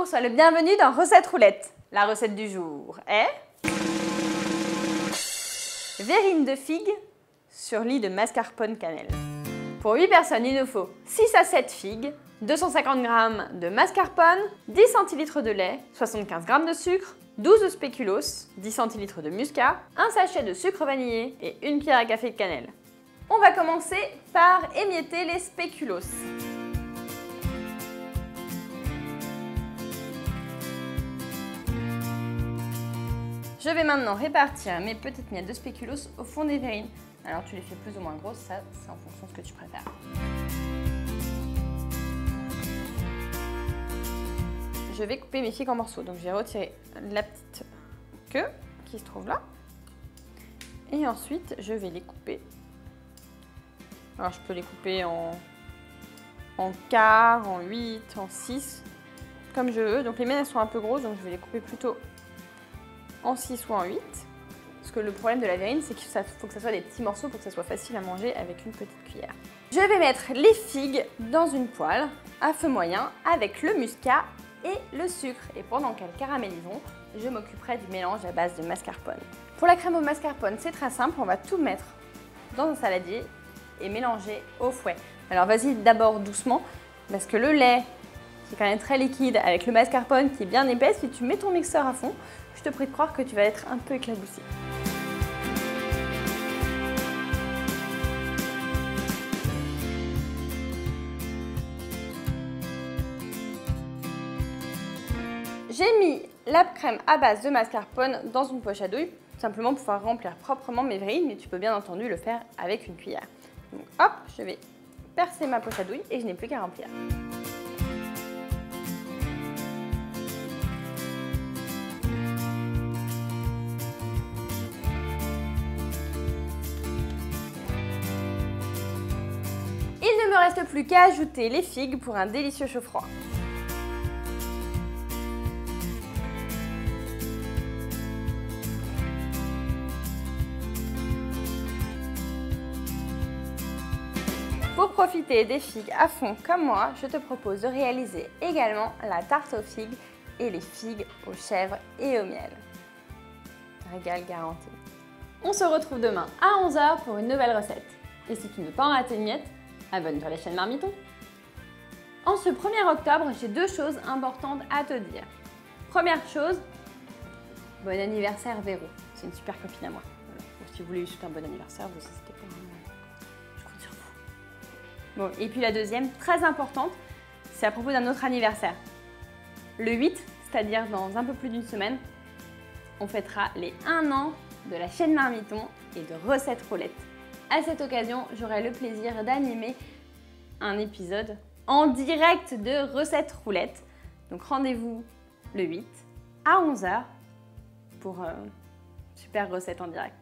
Bonjour, sois le bienvenu dans Recette Roulette. La recette du jour est verrine de figue sur lit de mascarpone cannelle. Pour 8 personnes, il nous faut 6 à 7 figues, 250 g de mascarpone, 10 cl de lait, 75 g de sucre, 12 spéculoos, 10 cl de muscat, un sachet de sucre vanillé et une cuillère à café de cannelle. On va commencer par émietter les spéculoos. Je vais maintenant répartir mes petites miettes de spéculoos au fond des verrines. Alors tu les fais plus ou moins grosses, ça c'est en fonction de ce que tu préfères. Je vais couper mes figues en morceaux, donc je vais retirer la petite queue qui se trouve là. Et ensuite je vais les couper. Alors je peux les couper en quart, en 8, en 6, comme je veux. Donc les miennes elles sont un peu grosses, donc je vais les couper plutôt en 6 ou en 8. Parce que le problème de la verrine, c'est qu'il faut que ça soit des petits morceaux pour que ça soit facile à manger avec une petite cuillère. Je vais mettre les figues dans une poêle à feu moyen avec le muscat et le sucre. Et pendant qu'elles caraméliseront, je m'occuperai du mélange à base de mascarpone. Pour la crème au mascarpone, c'est très simple, on va tout mettre dans un saladier et mélanger au fouet. Alors vas-y d'abord doucement, parce que le lait, qui est quand même très liquide, avec le mascarpone qui est bien épais, si tu mets ton mixeur à fond, je te prie de croire que tu vas être un peu éclaboussé. J'ai mis la crème à base de mascarpone dans une poche à douille, simplement pour pouvoir remplir proprement mes verrines, mais tu peux bien entendu le faire avec une cuillère. Donc hop, je vais percer ma poche à douille et je n'ai plus qu'à remplir. Il ne me reste plus qu'à ajouter les figues pour un délicieux chaud froid. Pour profiter des figues à fond comme moi, je te propose de réaliser également la tarte aux figues et les figues aux chèvres et au miel. Régal garanti. On se retrouve demain à 11 h pour une nouvelle recette. Et si tu ne veux pas en rater une miette, abonne-toi à la chaîne Marmiton. En ce 1er octobre, j'ai 2 choses importantes à te dire. Première chose, bon anniversaire Véro. C'est une super copine à moi. Voilà. Donc, si vous voulez lui souhaiter un bon anniversaire, vous n'hésitez pas. Je compte sur vous. Bon, et puis la deuxième, très importante, c'est à propos d'un autre anniversaire. Le 8, c'est-à-dire dans un peu plus d'une semaine, on fêtera les 1 an de la chaîne Marmiton et de Recette Roulette. À cette occasion, j'aurai le plaisir d'animer un épisode en direct de Recette Roulette. Donc rendez-vous le 8 à 11 h pour super recette en direct.